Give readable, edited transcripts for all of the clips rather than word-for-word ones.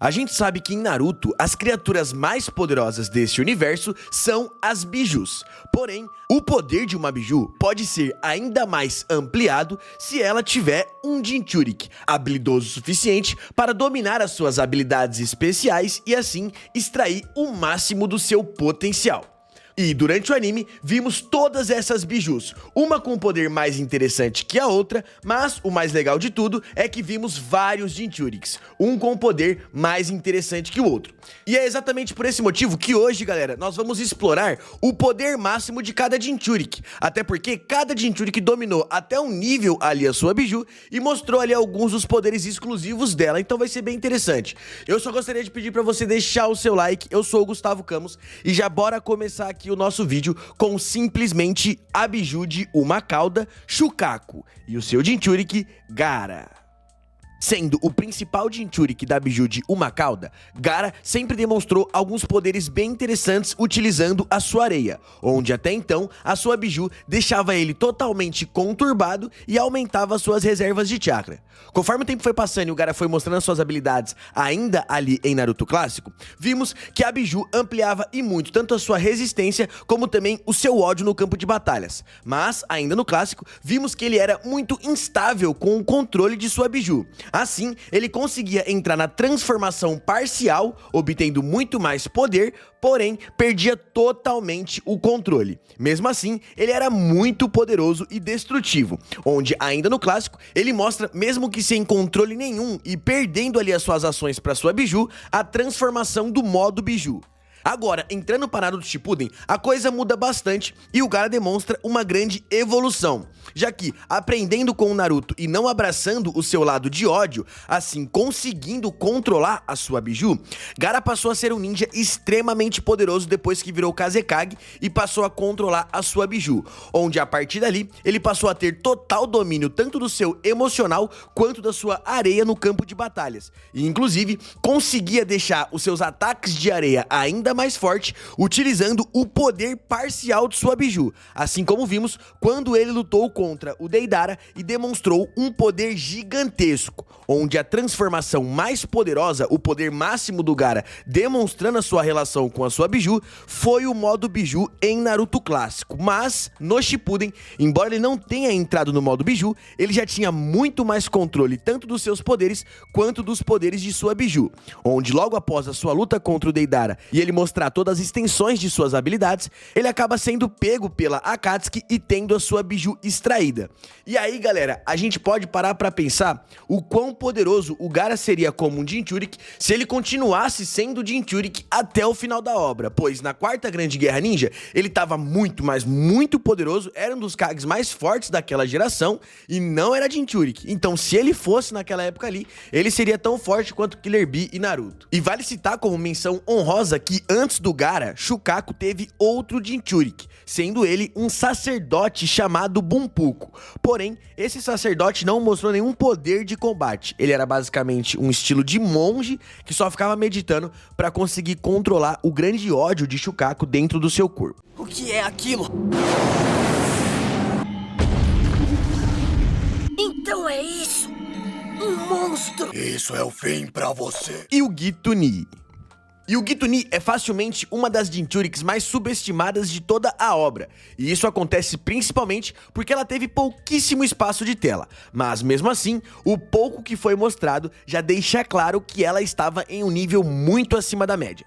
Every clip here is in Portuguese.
A gente sabe que em Naruto, as criaturas mais poderosas deste universo são as bijus. Porém, o poder de uma biju pode ser ainda mais ampliado se ela tiver um Jinchuriki, habilidoso o suficiente para dominar as suas habilidades especiais e assim extrair o máximo do seu potencial. E durante o anime, vimos todas essas bijus, uma com um poder mais interessante que a outra, mas o mais legal de tudo é que vimos vários Jinchuriks, um com um poder mais interessante que o outro. E é exatamente por esse motivo que hoje, galera, nós vamos explorar o poder máximo de cada Jinchurik, até porque cada Jinchurik dominou até um nível ali a sua biju e mostrou ali alguns dos poderes exclusivos dela, então vai ser bem interessante. Eu só gostaria de pedir pra você deixar o seu like, eu sou o Gustavo Camus e já bora começar aqui o nosso vídeo com simplesmente a biju de uma cauda, Shukaku, e o seu Jinchuriki, Gaara. Sendo o principal Jinchuriki da biju de uma cauda, Gaara sempre demonstrou alguns poderes bem interessantes utilizando a sua areia, onde até então a sua biju deixava ele totalmente conturbado e aumentava suas reservas de chakra. Conforme o tempo foi passando e o Gaara foi mostrando suas habilidades ainda ali em Naruto clássico, vimos que a biju ampliava e muito tanto a sua resistência como também o seu ódio no campo de batalhas. Mas, ainda no clássico, vimos que ele era muito instável com o controle de sua biju. Assim, ele conseguia entrar na transformação parcial, obtendo muito mais poder, porém perdia totalmente o controle. Mesmo assim, ele era muito poderoso e destrutivo, onde ainda no clássico, ele mostra, mesmo que sem controle nenhum e perdendo ali as suas ações para sua biju, a transformação do modo biju. Agora, entrando para Naruto Shippuden, a coisa muda bastante e o Gaara demonstra uma grande evolução, já que, aprendendo com o Naruto e não abraçando o seu lado de ódio, assim conseguindo controlar a sua biju, Gaara passou a ser um ninja extremamente poderoso depois que virou Kazekage e passou a controlar a sua biju, onde a partir dali, ele passou a ter total domínio tanto do seu emocional quanto da sua areia no campo de batalhas, e inclusive conseguia deixar os seus ataques de areia ainda mais forte, utilizando o poder parcial de sua biju, assim como vimos quando ele lutou contra o Deidara e demonstrou um poder gigantesco, onde a transformação mais poderosa, o poder máximo do Gaara, demonstrando a sua relação com a sua biju, foi o modo biju em Naruto clássico, mas no Shippuden, embora ele não tenha entrado no modo biju, ele já tinha muito mais controle tanto dos seus poderes quanto dos poderes de sua biju, onde logo após a sua luta contra o Deidara e ele mostrar todas as extensões de suas habilidades, ele acaba sendo pego pela Akatsuki e tendo a sua biju extraída. E aí, galera, a gente pode parar pra pensar o quão poderoso o Gaara seria como um Jinchuriki se ele continuasse sendo Jinchuriki até o final da obra, pois na quarta grande guerra ninja, ele tava muito, mas muito poderoso, era um dos Kages mais fortes daquela geração e não era Jinchuriki. Então, se ele fosse naquela época ali, ele seria tão forte quanto Killer Bee e Naruto. E vale citar como menção honrosa que antes do Gaara, Shukaku teve outro Jinchuriki, sendo ele um sacerdote chamado Bunpuku. Porém, esse sacerdote não mostrou nenhum poder de combate. Ele era basicamente um estilo de monge que só ficava meditando para conseguir controlar o grande ódio de Shukaku dentro do seu corpo. O que é aquilo? Então é isso? Um monstro! Isso é o fim pra você. E o Gyuto-ni. E o Gyuto-ni é facilmente uma das Jinchuriks mais subestimadas de toda a obra, e isso acontece principalmente porque ela teve pouquíssimo espaço de tela, mas mesmo assim, o pouco que foi mostrado já deixa claro que ela estava em um nível muito acima da média.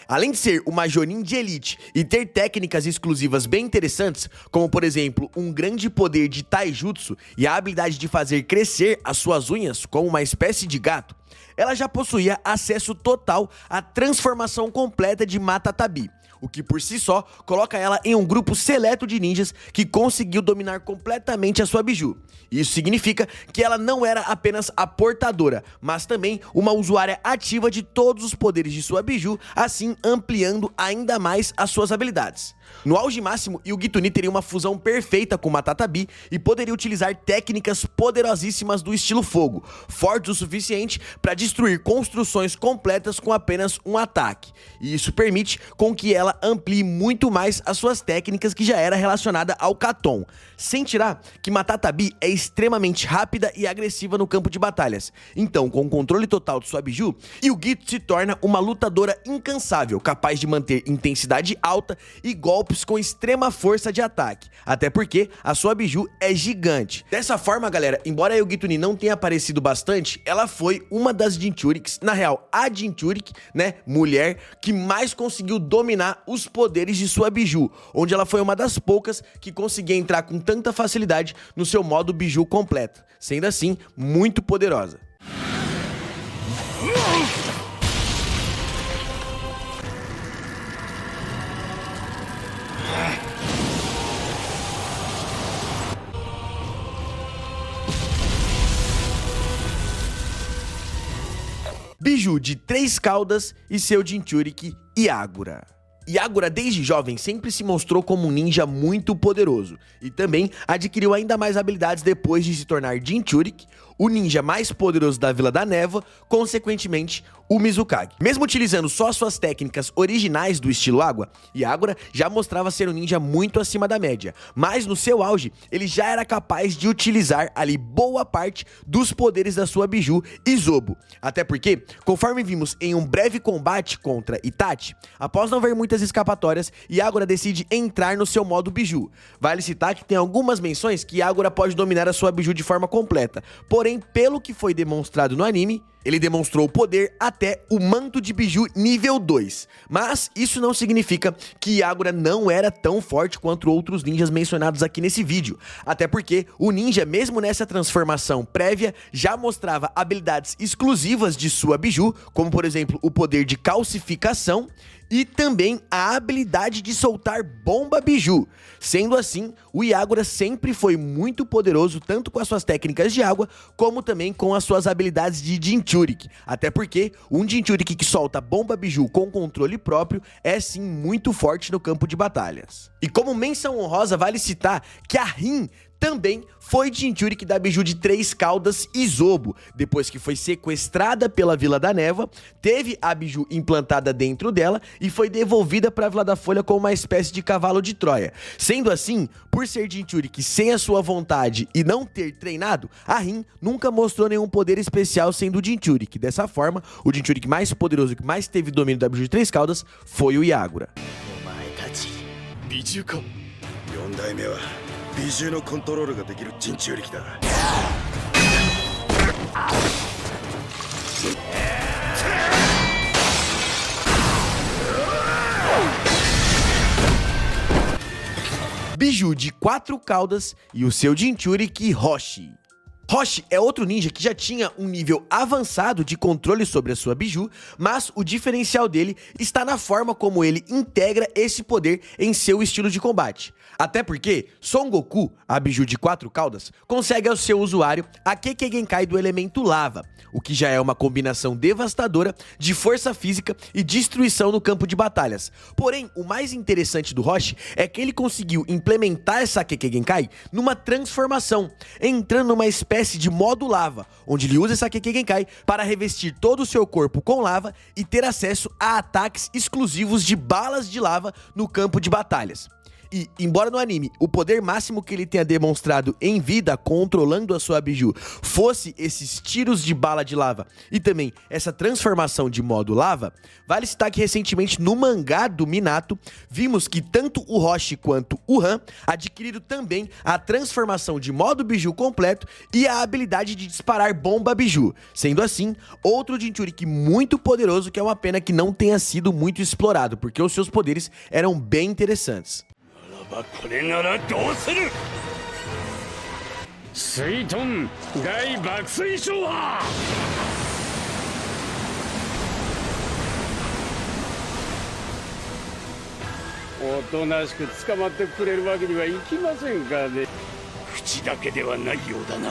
Além de ser uma Jonin de elite e ter técnicas exclusivas bem interessantes, como por exemplo, um grande poder de taijutsu e a habilidade de fazer crescer as suas unhas como uma espécie de gato, ela já possuía acesso total à transformação completa de Matatabi, o que por si só coloca ela em um grupo seleto de ninjas que conseguiu dominar completamente a sua biju. Isso significa que ela não era apenas a portadora, mas também uma usuária ativa de todos os poderes de sua biju, assim ampliando ainda mais as suas habilidades. No auge máximo, Yugituni teria uma fusão perfeita com Matatabi e poderia utilizar técnicas poderosíssimas do estilo fogo, fortes o suficiente para destruir construções completas com apenas um ataque. E isso permite com que ela amplie muito mais as suas técnicas, que já era relacionada ao Katon. Sem tirar que Matatabi é extremamente rápida e agressiva no campo de batalhas. Então, com o controle total de sua biju, Yugito se torna uma lutadora incansável, capaz de manter intensidade alta e golpes com extrema força de ataque, até porque a sua biju é gigante. Dessa forma, galera, embora a Yugituni não tenha aparecido bastante, ela foi uma das Jinchuriks, na real, a Jinchurik, né, mulher, que mais conseguiu dominar os poderes de sua biju, onde ela foi uma das poucas que conseguia entrar com tanta facilidade no seu modo biju completo, sendo assim, muito poderosa. Biju de 3 caudas e seu Jinchurik Yagura. Yagura, desde jovem, sempre se mostrou como um ninja muito poderoso e também adquiriu ainda mais habilidades depois de se tornar Jinchurik, o ninja mais poderoso da Vila da Névoa, consequentemente, o Mizukage. Mesmo utilizando só suas técnicas originais do estilo água, Yagura já mostrava ser um ninja muito acima da média, mas no seu auge, ele já era capaz de utilizar ali boa parte dos poderes da sua biju Izobo. Até porque, conforme vimos em um breve combate contra Itachi, após não ver muitas escapatórias, Yagura decide entrar no seu modo biju. Vale citar que tem algumas menções que Yagura pode dominar a sua biju de forma completa, porém, pelo que foi demonstrado no anime, ele demonstrou o poder até o manto de biju nível 2. Mas isso não significa que Yagura não era tão forte quanto outros ninjas mencionados aqui nesse vídeo. Até porque o ninja, mesmo nessa transformação prévia, já mostrava habilidades exclusivas de sua biju, como por exemplo o poder de calcificação e também a habilidade de soltar bomba biju. Sendo assim, o Yagura sempre foi muito poderoso, tanto com as suas técnicas de água, como também com as suas habilidades de Jinchurik. Até porque um Jinchurik que solta bomba biju com controle próprio é sim muito forte no campo de batalhas. E como menção honrosa, vale citar que a Rin também foi Jinchurik da biju de 3 caudas Izobo. Depois que foi sequestrada pela Vila da Névoa, teve a biju implantada dentro dela e foi devolvida para a Vila da Folha como uma espécie de cavalo de Troia. Sendo assim, por ser Jinchurik sem a sua vontade e não ter treinado, a Rin nunca mostrou nenhum poder especial sendo o Jinchurik. Dessa forma, o Jinchurik mais poderoso que mais teve domínio da biju de 3 caudas foi o Yagura. 美獣のコントロールができる人中力だ。Biju de 4 caudas e o seu Jinchurik Hoshi. Hoshi é outro ninja que já tinha um nível avançado de controle sobre a sua biju, mas o diferencial dele está na forma como ele integra esse poder em seu estilo de combate. Até porque Son Goku, a biju de 4 caudas, consegue ao seu usuário a Kekkei Genkai do elemento lava, o que já é uma combinação devastadora de força física e destruição no campo de batalhas. Porém, o mais interessante do Hoshi é que ele conseguiu implementar essa Kekkei Genkai numa transformação, entrando numa espécie de modo lava, onde ele usa essa Kekkei Genkai para revestir todo o seu corpo com lava e ter acesso a ataques exclusivos de balas de lava no campo de batalhas. E, embora no anime o poder máximo que ele tenha demonstrado em vida controlando a sua biju fosse esses tiros de bala de lava e também essa transformação de modo lava, vale citar que recentemente no mangá do Minato vimos que tanto o Hoshi quanto o Han adquiriram também a transformação de modo biju completo e a habilidade de disparar bomba biju, sendo assim outro Jinchurik muito poderoso, que é uma pena que não tenha sido muito explorado, porque os seus poderes eram bem interessantes. これならどうする水遁大爆水晶はおとなしく捕まってくれるわけにはいきませんかね。口だけではないようだな。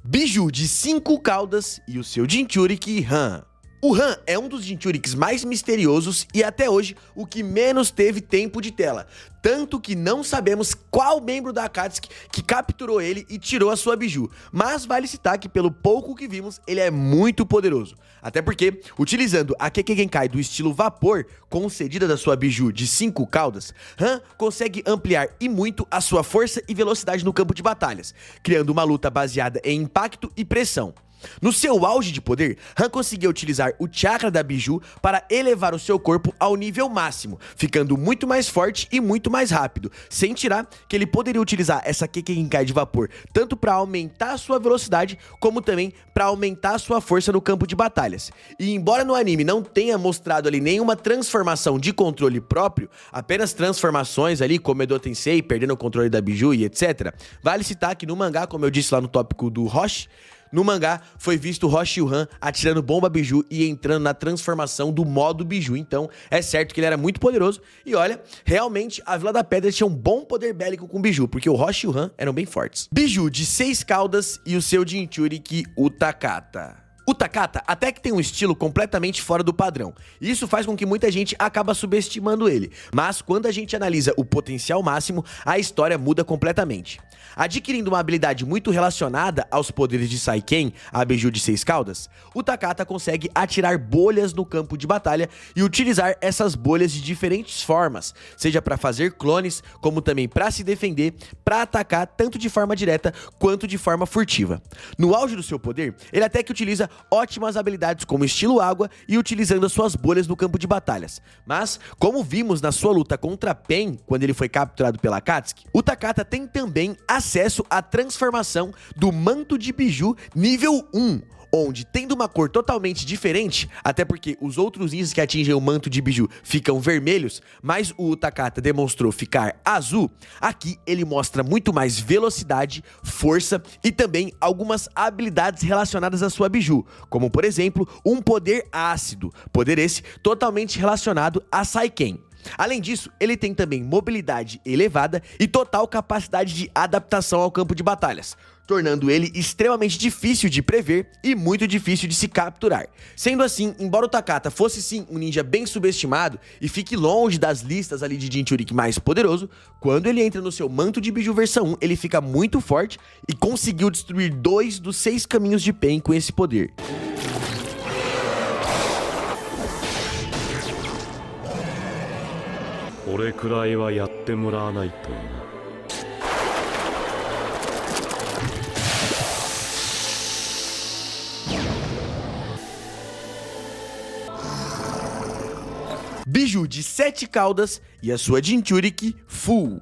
Biju de 5 caudas e o seu Jinchurik Han. O Han é um dos Jinchurikis mais misteriosos e até hoje o que menos teve tempo de tela, tanto que não sabemos qual membro da Akatsuki que capturou ele e tirou a sua biju, mas vale citar que pelo pouco que vimos, ele é muito poderoso, até porque, utilizando a Kekkei Genkai do estilo vapor, concedida da sua biju de 5 caudas, Han consegue ampliar e muito a sua força e velocidade no campo de batalhas, criando uma luta baseada em impacto e pressão. No seu auge de poder, Han conseguia utilizar o chakra da biju para elevar o seu corpo ao nível máximo, ficando muito mais forte e muito mais rápido, sem tirar que ele poderia utilizar essa Kekkei Genkai de vapor tanto para aumentar a sua velocidade, como também para aumentar a sua força no campo de batalhas. E embora no anime não tenha mostrado ali nenhuma transformação de controle próprio, apenas transformações ali, como Edo Tensei, perdendo o controle da biju e etc, vale citar que no mangá, como eu disse lá no tópico do Roshi, no mangá, foi visto o Roshi e o Han atirando bomba biju e entrando na transformação do modo biju. Então, é certo que ele era muito poderoso. E olha, realmente, a Vila da Pedra tinha um bom poder bélico com biju, porque o Roshi e o Han eram bem fortes. Biju de 6 caudas e o seu Jinchuriki, o Takata. O Takata até que tem um estilo completamente fora do padrão, e isso faz com que muita gente acaba subestimando ele, mas quando a gente analisa o potencial máximo, a história muda completamente. Adquirindo uma habilidade muito relacionada aos poderes de Saiken, a biju de 6 caudas, o Takata consegue atirar bolhas no campo de batalha e utilizar essas bolhas de diferentes formas, seja para fazer clones, como também para se defender, para atacar tanto de forma direta quanto de forma furtiva. No auge do seu poder, ele até que utiliza ótimas habilidades como estilo água e utilizando as suas bolhas no campo de batalhas. Mas, como vimos na sua luta contra Pen, quando ele foi capturado pela Akatsuki, o Takata tem também acesso à transformação do manto de biju nível 1, onde, tendo uma cor totalmente diferente, até porque os outros ninjas que atingem o manto de biju ficam vermelhos, mas o Takata demonstrou ficar azul, aqui ele mostra muito mais velocidade, força e também algumas habilidades relacionadas à sua biju, como por exemplo, um poder ácido, poder esse totalmente relacionado a Saiken. Além disso, ele tem também mobilidade elevada e total capacidade de adaptação ao campo de batalhas, tornando ele extremamente difícil de prever e muito difícil de se capturar. Sendo assim, embora o Takata fosse sim um ninja bem subestimado e fique longe das listas ali de Jinchuriki mais poderoso, quando ele entra no seu manto de biju versão 1, ele fica muito forte e conseguiu destruir 2 dos 6 caminhos de Pen com esse poder. Biju de 7 caudas e a sua Jinchuriki Full.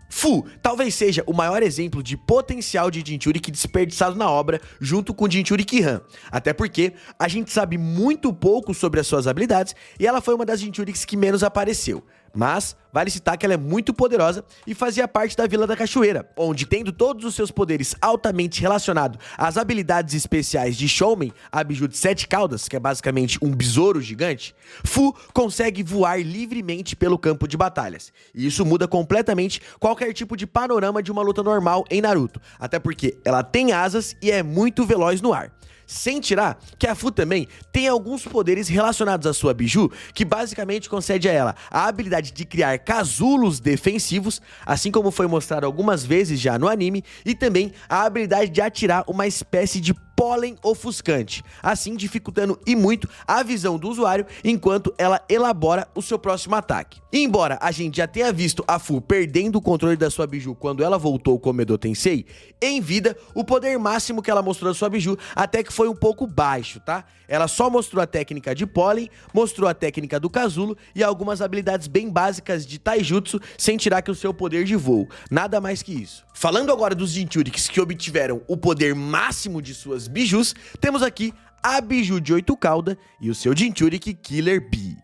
Fu talvez seja o maior exemplo de potencial de Jinchuriki desperdiçado na obra junto com Jinchuriki Han, até porque a gente sabe muito pouco sobre as suas habilidades e ela foi uma das Jinchurikis que menos apareceu. Mas vale citar que ela é muito poderosa e fazia parte da Vila da Cachoeira, onde, tendo todos os seus poderes altamente relacionados às habilidades especiais de Shoumen, a biju de 7 caudas, que é basicamente um besouro gigante, Fu consegue voar livremente pelo campo de batalhas. E isso muda completamente qualquer tipo de panorama de uma luta normal em Naruto, até porque ela tem asas e é muito veloz no ar. Sem tirar que a Fu também tem alguns poderes relacionados à sua biju, que basicamente concede a ela a habilidade de criar casulos defensivos, assim como foi mostrado algumas vezes já no anime, e também a habilidade de atirar uma espécie de pólen ofuscante, assim dificultando e muito a visão do usuário enquanto ela elabora o seu próximo ataque. E embora a gente já tenha visto a Fu perdendo o controle da sua biju quando ela voltou como Edo Tensei, em vida, o poder máximo que ela mostrou da sua biju até que foi um pouco baixo, tá? Ela só mostrou a técnica de pólen, mostrou a técnica do casulo e algumas habilidades bem básicas de taijutsu, sem tirar que o seu poder de voo, nada mais que isso. Falando agora dos Jinchurikis que obtiveram o poder máximo de suas bijus, temos aqui a biju de 8 caudas e o seu Jinchuriki Killer Bee.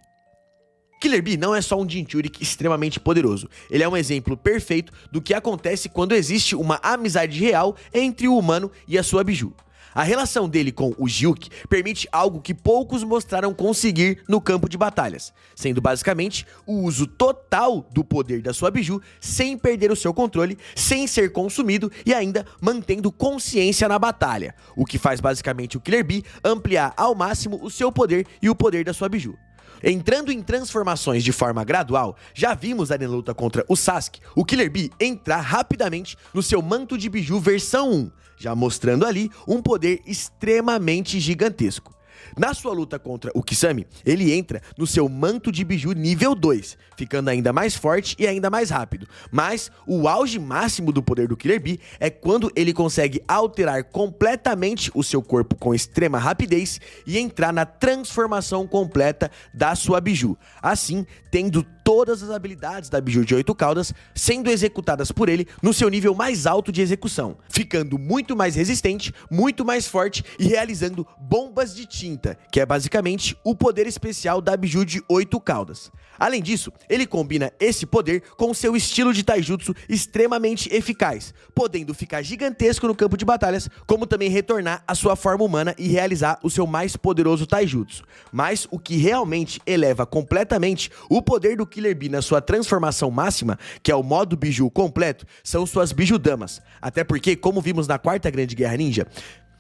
Killer Bee não é só um Jinchuriki extremamente poderoso, ele é um exemplo perfeito do que acontece quando existe uma amizade real entre o humano e a sua biju. A relação dele com o Gyuki permite algo que poucos mostraram conseguir no campo de batalhas, sendo basicamente o uso total do poder da sua biju sem perder o seu controle, sem ser consumido e ainda mantendo consciência na batalha, o que faz basicamente o Killer Bee ampliar ao máximo o seu poder e o poder da sua biju. Entrando em transformações de forma gradual, já vimos ali na luta contra o Sasuke, o Killer Bee entrar rapidamente no seu manto de biju versão 1, já mostrando ali um poder extremamente gigantesco. Na sua luta contra o Kisame, ele entra no seu manto de biju nível 2, ficando ainda mais forte e ainda mais rápido. Mas o auge máximo do poder do Killer Bee é quando ele consegue alterar completamente o seu corpo com extrema rapidez e entrar na transformação completa da sua biju. Assim, tendo todas as habilidades da biju de 8 caudas sendo executadas por ele no seu nível mais alto de execução, ficando muito mais resistente, muito mais forte e realizando bombas de tinta, que é basicamente o poder especial da biju de 8 caudas. Além disso, ele combina esse poder com seu estilo de taijutsu extremamente eficaz, podendo ficar gigantesco no campo de batalhas, como também retornar à sua forma humana e realizar o seu mais poderoso taijutsu. Mas o que realmente eleva completamente o poder do Killer Bee na sua transformação máxima, que é o modo biju completo, são suas bijudamas. Até porque, como vimos na Quarta Grande Guerra Ninja,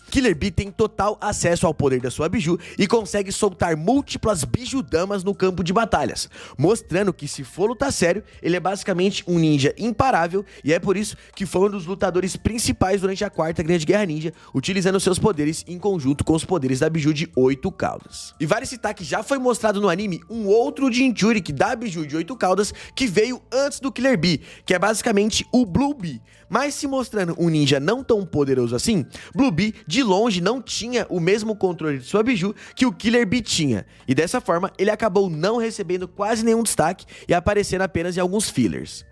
Killer Bee tem total acesso ao poder da sua biju e consegue soltar múltiplas bijudamas no campo de batalhas, mostrando que, se for lutar sério, ele é basicamente um ninja imparável, e é por isso que foi um dos lutadores principais durante a Quarta Grande Guerra Ninja, utilizando seus poderes em conjunto com os poderes da biju de 8 caudas. E vale citar que já foi mostrado no anime um outro Jinchuriki da biju de 8 caudas que veio antes do Killer Bee, que é basicamente o Blue Bee. Mas se mostrando um ninja não tão poderoso assim, Blue Bee de longe não tinha o mesmo controle de sua biju que o Killer Bee tinha, e dessa forma ele acabou não recebendo quase nenhum destaque e aparecendo apenas em alguns fillers.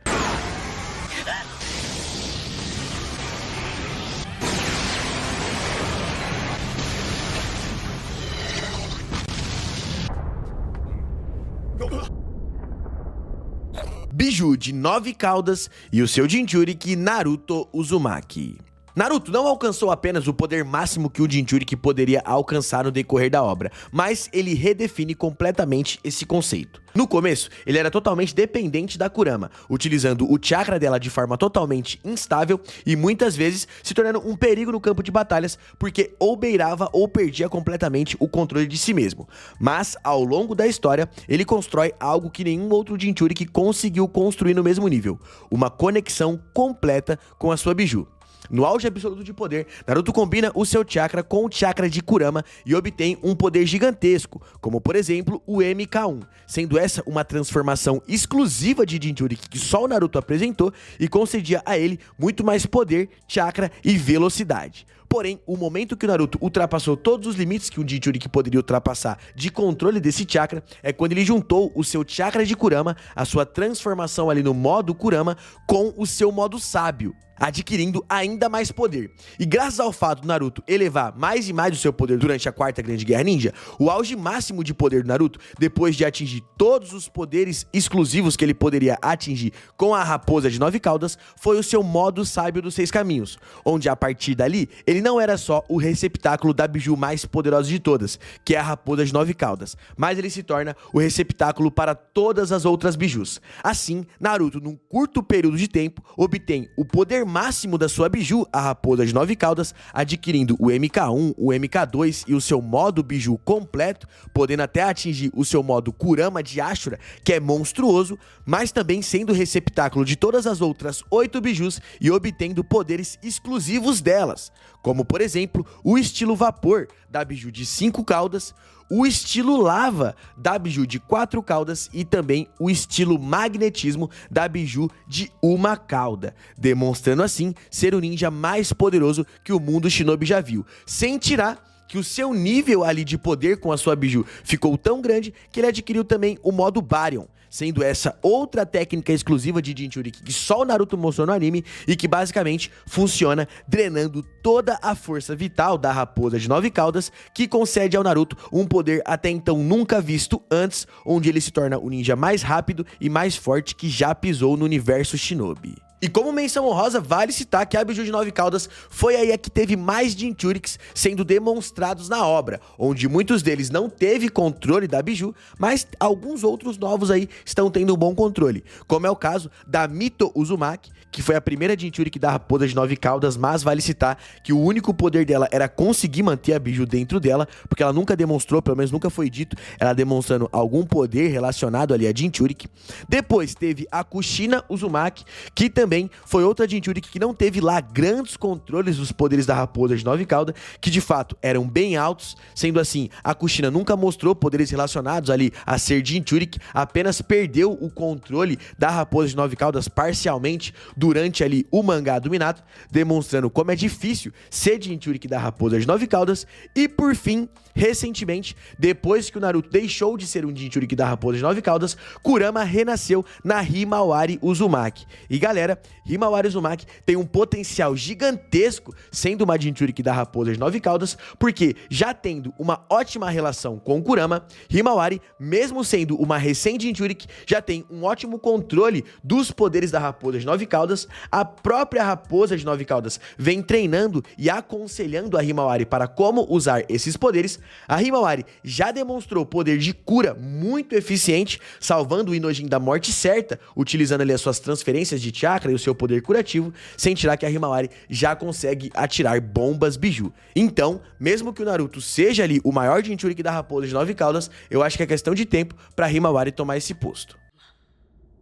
Biju de 9 caudas e o seu Jinchuriki Naruto Uzumaki. Naruto não alcançou apenas o poder máximo que o Jinchuriki poderia alcançar no decorrer da obra, mas ele redefine completamente esse conceito. No começo, ele era totalmente dependente da Kurama, utilizando o chakra dela de forma totalmente instável e muitas vezes se tornando um perigo no campo de batalhas, porque ou beirava ou perdia completamente o controle de si mesmo. Mas, ao longo da história, ele constrói algo que nenhum outro Jinchuriki conseguiu construir no mesmo nível: uma conexão completa com a sua biju. No auge absoluto de poder, Naruto combina o seu chakra com o chakra de Kurama e obtém um poder gigantesco, como por exemplo o MK1, sendo essa uma transformação exclusiva de Jinchuriki que só o Naruto apresentou e concedia a ele muito mais poder, chakra e velocidade. Porém, o momento que o Naruto ultrapassou todos os limites que um Jinchuriki poderia ultrapassar de controle desse chakra é quando ele juntou o seu chakra de Kurama, a sua transformação ali no modo Kurama, com o seu modo sábio, adquirindo ainda mais poder. E graças ao fato do Naruto elevar mais e mais o seu poder durante a Quarta Grande Guerra Ninja, o auge máximo de poder do Naruto, depois de atingir todos os poderes exclusivos que ele poderia atingir com a raposa de 9 caudas, foi o seu modo sábio dos 6 caminhos, onde a partir dali, ele não era só o receptáculo da biju mais poderosa de todas, que é a raposa de 9 caudas, mas ele se torna o receptáculo para todas as outras bijus. Assim, Naruto, num curto período de tempo, obtém o poder máximo da sua biju, a raposa de 9 caudas, adquirindo o MK1, o MK2 e o seu modo biju completo, podendo até atingir o seu modo Kurama de Ashura, que é monstruoso, mas também sendo receptáculo de todas as outras 8 bijus e obtendo poderes exclusivos delas, como por exemplo o estilo vapor da biju de 5 caudas, o estilo lava da biju de 4 caudas e também o estilo magnetismo da biju de 1 cauda, demonstrando assim ser o ninja mais poderoso que o mundo shinobi já viu, sem tirar que o seu nível ali de poder com a sua biju ficou tão grande que ele adquiriu também o modo Baryon, sendo essa outra técnica exclusiva de Jinchuriki que só o Naruto mostrou no anime e que basicamente funciona drenando toda a força vital da raposa de 9 caudas, que concede ao Naruto um poder até então nunca visto antes, onde ele se torna o ninja mais rápido e mais forte que já pisou no universo shinobi. E como menção honrosa, vale citar que a Biju de 9 caudas foi aí a que teve mais Jinchurikis sendo demonstrados na obra, onde muitos deles não teve controle da Biju, mas alguns outros novos aí estão tendo um bom controle, como é o caso da Mito Uzumaki, que foi a primeira Jinchuriki da raposa de 9 caudas, mas vale citar que o único poder dela era conseguir manter a Biju dentro dela, porque ela nunca demonstrou, pelo menos nunca foi dito, ela demonstrando algum poder relacionado ali a Jinchuriki. Depois teve a Kushina Uzumaki, que também foi outra Jinchuriki que não teve lá grandes controles dos poderes da raposa de 9 caudas, que de fato eram bem altos, sendo assim, a Kushina nunca mostrou poderes relacionados ali a ser Jinchuriki, apenas perdeu o controle da raposa de 9 caudas parcialmente durante ali o mangá do Minato, demonstrando como é difícil ser Jinchuriki da raposa de 9 caudas. E por fim, recentemente, depois que o Naruto deixou de ser um Jinchuriki da raposa de 9 caudas, Kurama renasceu na Himawari Uzumaki. E galera, Himawari Uzumaki tem um potencial gigantesco sendo uma Jinchuriki da raposa de 9 caudas, porque já tendo uma ótima relação com Kurama, Himawari, mesmo sendo uma recém-Jinchuriki, já tem um ótimo controle dos poderes da raposa de 9 caudas. A própria raposa de 9 caudas vem treinando e aconselhando a Himawari para como usar esses poderes. A Himawari já demonstrou poder de cura muito eficiente, salvando o Inojin da morte certa, utilizando ali as suas transferências de chakra e o seu poder curativo, sem tirar que a Himawari já consegue atirar bombas Biju. Então, mesmo que o Naruto seja ali o maior Jinchuriki da raposa de 9 caudas, eu acho que é questão de tempo pra Himawari tomar esse posto.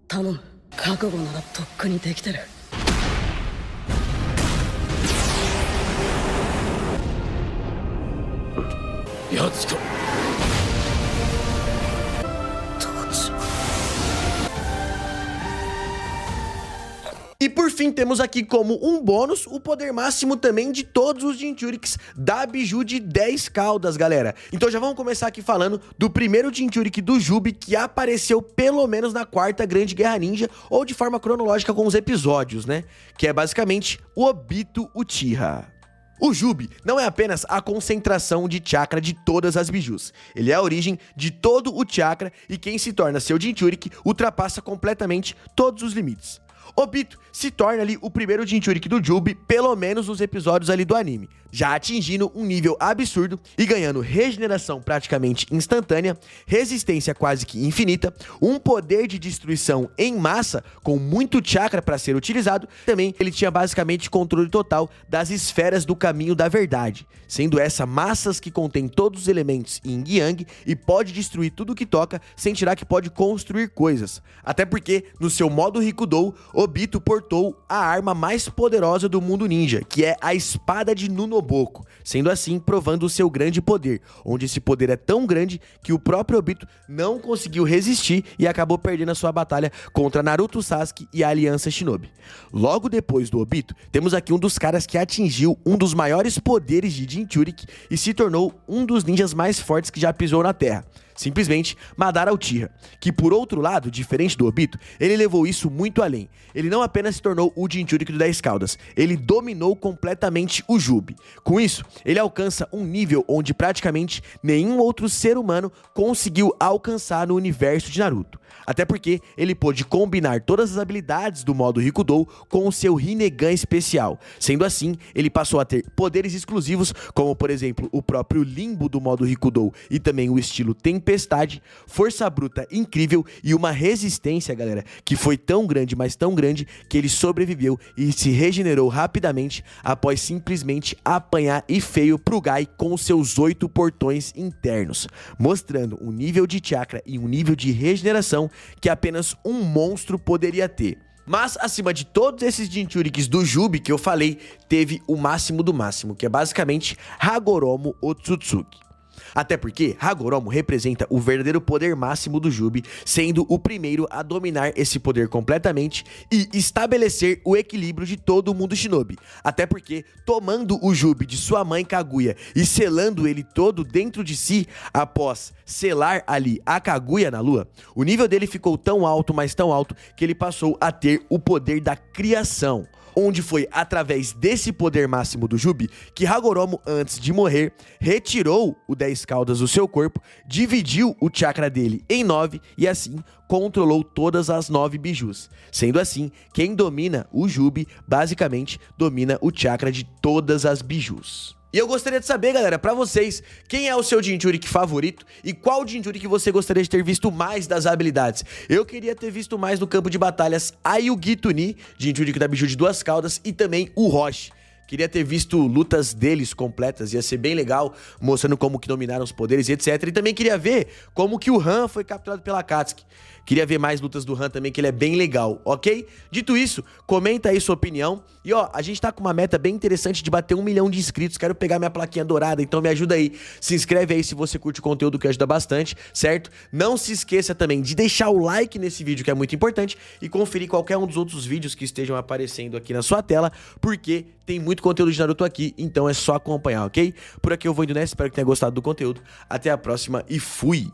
頼む。覚悟ならとっくにできてる。やつか。E por fim, temos aqui como um bônus o poder máximo também de todos os Jinchuriks da Biju de 10 caudas, galera. Então já vamos começar aqui falando do primeiro Jinchurik do Jubi, que apareceu pelo menos na quarta Grande Guerra Ninja, ou de forma cronológica com os episódios, né? Que é basicamente o Obito Uchiha. O Jubi não é apenas a concentração de chakra de todas as Bijus. Ele é a origem de todo o chakra e quem se torna seu Jinchurik ultrapassa completamente todos os limites. Obito se torna ali o primeiro Jinchurik do Jubi, pelo menos nos episódios ali do anime, já atingindo um nível absurdo e ganhando regeneração praticamente instantânea, resistência quase que infinita, um poder de destruição em massa com muito chakra para ser utilizado. Também ele tinha basicamente controle total das esferas do caminho da verdade, sendo essa massas que contém todos os elementos Yin e Yang e pode destruir tudo que toca, sem tirar que pode construir coisas. Até porque no seu modo Rikudou, Obito portou a arma mais poderosa do mundo ninja, que é a espada de Nunoboko, sendo assim provando o seu grande poder, onde esse poder é tão grande que o próprio Obito não conseguiu resistir e acabou perdendo a sua batalha contra Naruto, Sasuke e a Aliança Shinobi. Logo depois do Obito, temos aqui um dos caras que atingiu um dos maiores poderes de Jinchurik e se tornou um dos ninjas mais fortes que já pisou na Terra. Simplesmente Madara Uchiha, que por outro lado, diferente do Obito, ele levou isso muito além. Ele não apenas se tornou o Jinchurik do 10 caudas, ele dominou completamente o Jubi. Com isso, ele alcança um nível onde praticamente nenhum outro ser humano conseguiu alcançar no universo de Naruto. Até porque ele pôde combinar todas as habilidades do modo Rikudou com o seu Rinnegan especial. Sendo assim, ele passou a ter poderes exclusivos, como por exemplo o próprio Limbo do modo Rikudou e também o estilo Tempestade, força bruta incrível e uma resistência, galera, que foi tão grande, mas tão grande, que ele sobreviveu e se regenerou rapidamente após simplesmente apanhar e feio pro Gai com os seus 8 portões internos, mostrando um nível de chakra e um nível de regeneração que apenas um monstro poderia ter. Mas acima de todos esses Jinchuriks do Jubi que eu falei, teve o máximo do máximo, que é basicamente Hagoromo Otsutsuki. Até porque Hagoromo representa o verdadeiro poder máximo do Jubi, sendo o primeiro a dominar esse poder completamente e estabelecer o equilíbrio de todo o mundo Shinobi. Até porque, tomando o Jubi de sua mãe Kaguya e selando ele todo dentro de si, após selar ali a Kaguya na lua, o nível dele ficou tão alto, mas tão alto, que ele passou a ter o poder da criação. onde foi através desse poder máximo do Jubi que Hagoromo, antes de morrer, retirou o 10 caudas do seu corpo, dividiu o chakra dele em 9 e assim controlou todas as 9 bijus. Sendo assim, quem domina o Jubi, basicamente, domina o chakra de todas as bijus. E eu gostaria de saber, galera, pra vocês, quem é o seu Jinchuriki favorito e qual Jinchuriki você gostaria de ter visto mais das habilidades. Eu queria ter visto mais no campo de batalhas a Yugito-ni, Jinchuriki da biju de 2 caudas, e também o Roshi. Queria ter visto lutas deles completas, ia ser bem legal, mostrando como que dominaram os poderes e etc. E também queria ver como que o Han foi capturado pela Akatsuki. Queria ver mais lutas do Han também, que ele é bem legal, ok? Dito isso, comenta aí sua opinião. E ó, a gente tá com uma meta bem interessante de bater 1 milhão de inscritos. Quero pegar minha plaquinha dourada, então me ajuda aí. Se inscreve aí se você curte o conteúdo, que ajuda bastante, certo? Não se esqueça também de deixar o like nesse vídeo, que é muito importante, e conferir qualquer um dos outros vídeos que estejam aparecendo aqui na sua tela, porque tem muito conteúdo de Naruto aqui, então é só acompanhar, ok? Por aqui eu vou indo nessa, espero que tenha gostado do conteúdo. Até a próxima e fui!